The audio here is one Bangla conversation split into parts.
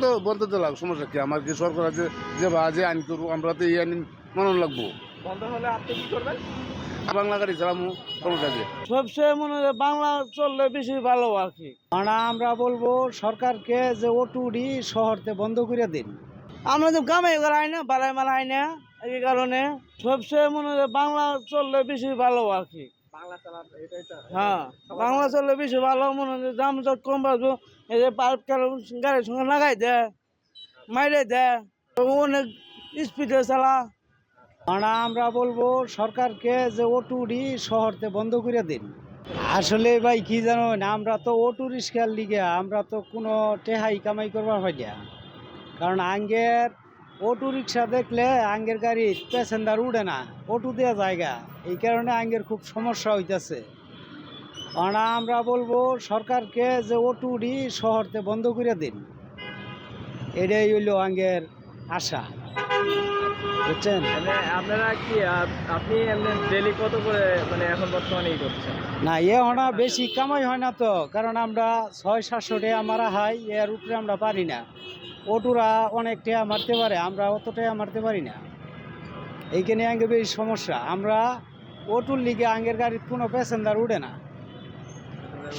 বন্ধ বন্ধ তো লাগ সমস্যা কি আমার কি সরকার আছে যে যে আইন করবো আমরা তো এই আইন মানন লাগবো। বন্ধ হলে আপনি কি করবেন? বাংলা গাড়ি চালামু সমস্যা কি। সবচেয়ে মনে হয় বাংলা চললে বেশি ভালো আর কি। মানে আমরা বলবো সরকারকে যে ওটুডি শহরতে বন্ধ করে দিন। আমরা তো কামাই করাই না, বালাই মালাই না, এই কারণে সবচেয়ে মনে হয় বাংলা চললে বেশি ভালো আর কি। বাংলা চালান এটাই তো। হ্যাঁ, বাংলা চললে বেশি ভালো মনে হয়। দাম যত কম বাড়বো, এই যে পাইপ গাড়ির সঙ্গে লাগাই দেয়, মাইরে দেয়, অনেক স্পিডে চালা। মানে আমরা বলবো সরকারকে যে ওটুডি শহরতে বন্ধ করে দিন। আসলে ভাই কি জানো না, আমরা তো অটো রিক্সার লিগে আমরা তো কোনো টেহাই কামাই করবার হয় না। কারণ আঙ্গের অটো রিক্সা দেখলে আঙ্গের গাড়ির প্যাসেঞ্জার উঠে না, অটো দেওয়া জায়গা, এই কারণে আঙ্গের খুব সমস্যা হইতেছে। কারণ আমরা বলবো সরকারকে যে ওটুডি শহরতে বন্ধ করে দিন, এটাই হইল আঙ্গের আশা, বুঝছেন? মানে আপনারা কি আপনি এমনি ডেলি কত করে মানে এখন বর্তমানে ই করছেন? না, এ হনা বেশি কামাই হয় না তো, কারণ আমরা 600-700 টাকা মারা হয়, এর উপরে আমরা পারি না। অটোরা অনেক টাকা মারতে পারে, আমরা অত টাকা মারতে পারি না, এইখানে আগে বেশি সমস্যা। আমরা অটোর লিগে আঙ্গের গাড়ির কোনো প্যাসেঞ্জার উঠে না,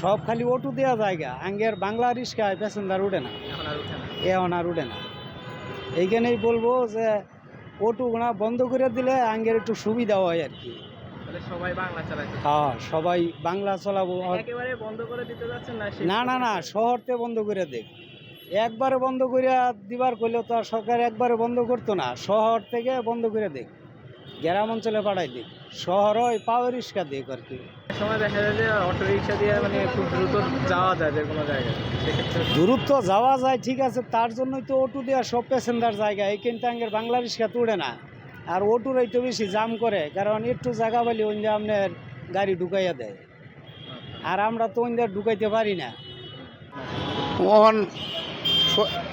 সব খালি অটো দেওয়া জায়গা, আঙ্গের বাংলা রিক্সায় প্যাসেঞ্জার উঠে না, এখন আর উঠে না। এখন আর উঠে না। এইখানেই বলবো যে অটোগুলা বন্ধ করে দিলে আঙ্গের একটু সুবিধা হয় আর কি। তাহলে সবাই বাংলা চালাচ্ছে। হ্যাঁ, সবাই বাংলা চলাবো। একেবারে বন্ধ করে দিতে যাচ্ছেন না? না না না, শহরতে বন্ধ করে দেখ। একবারে বন্ধ করে দিবার করলেও তো আর সরকার একবারে বন্ধ করতো না, শহর থেকে বন্ধ করে দেখ, গ্রাম অঞ্চলে পাঠাই দেখ, শহর ওই পাওয়ার রিক্সা দেখ আর কি। সময় দেখা যায় যে অটো রিক্সা দিয়ে মানে খুব দ্রুত যাওয়া যায় যে কোনো জায়গায়, সেক্ষেত্রে দূরত্ব যাওয়া যায় ঠিক আছে, তার জন্যই তো অটো দেওয়া সব প্যাসেঞ্জার জায়গা, এই কিন্তু আঙ্গের বাংলা রিক্সা তুলে না। আর অটোরাই তো বেশি জাম করে, কারণ একটু জায়গা পাইলে ওই যে আপনার গাড়ি ঢুকাইয়া দেয়, আর আমরা তো ওই ঢুকাইতে পারি না। ওহন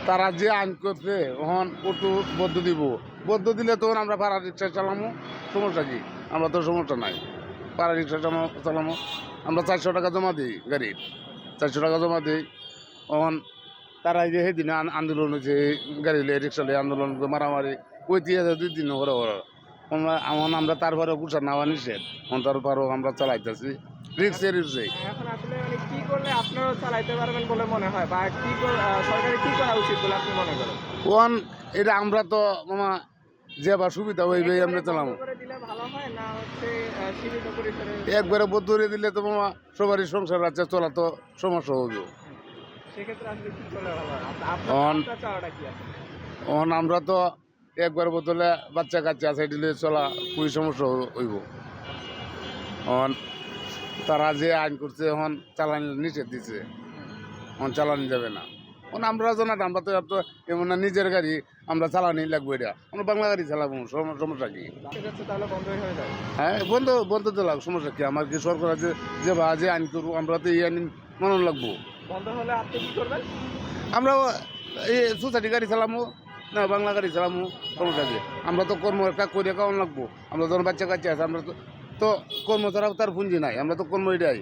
তারা যে আইন করছে ওহন অটো বদ্ধ দিব, বদ্ধ দিলে তখন আমরা ভাড়া রিক্সা চালামো সমস্যা কি, আমরা তো সমস্যা নাই। ভাড়া রিক্সা চালামো আমরা 400 টাকা জমা দিই, গাড়ির 400 টাকা জমা দিই। ওহন তারা যে সেদিন আন্দোলন হয়েছে, গাড়ি লিয়ে রিক্সা লিয়ে আন্দোলন মারামারি ওই দিয়ে 2 দিন ঘরে ঘরে আমরা তারপরে পুষা নেওয়া নিষেধ, তারপরও আমরা চালাইতেছি রিক্সে। এখন আসলে মানে কি করলে আপনারাও চালাইতে পারবেন বলে মনে হয়, বা কি সরকারের কি করা উচিত বলে আপনি মনে করেন? ওয়ান এটা আমরা তো মামা যে বা সুবিধা হইবে আমরা চালামো। করে দিলে ভালো হয় না হচ্ছে সীমিত পরিসরে? একবারে বদলে দিলে তো মামা সবারই সংসার আছে, চলা তো সমস্যা হইব। সেক্ষেত্রে আসলে কি করলে ভালো হয়? আপনার চাওয়াটা কি আছে? আমরা তো একবার বদলে বাচ্চা কাচ্চা আছে দিলে চলা খুবই সমস্যা হইব। তারা যে আইন করছে এখন চালানি নিষেধ দিছে, এখন চালানি যাবে না। আমরা জানা আমরা তো এমন না নিজের গাড়ি আমরা চালানি লাগবো, এটা আমরা বাংলা গাড়ি চালাবো, সমস্যা কি। তাহলে বন্ধই হয়ে যাবে। হ্যাঁ, বন্ধ তো লাগ সমস্যা কি আমার কি সরকার আছে যে যে আইন করবো আমরা তো এই আইন মানন লাগবো। বন্ধ হলে আপনি কি করবেন? আমরা এই সোসাইটি গাড়ি চালামো না বাংলা গাড়ি চালামো সমস্যা কি। আমরা তো কর্ম একটা করে কেমন লাগবো, আমরা যখন বাচ্চা কাচ্চা আছে আমরা তো কর্ম ছাড়াও তার পুঁজি নাই, আমরা তো কর্ম এটাই।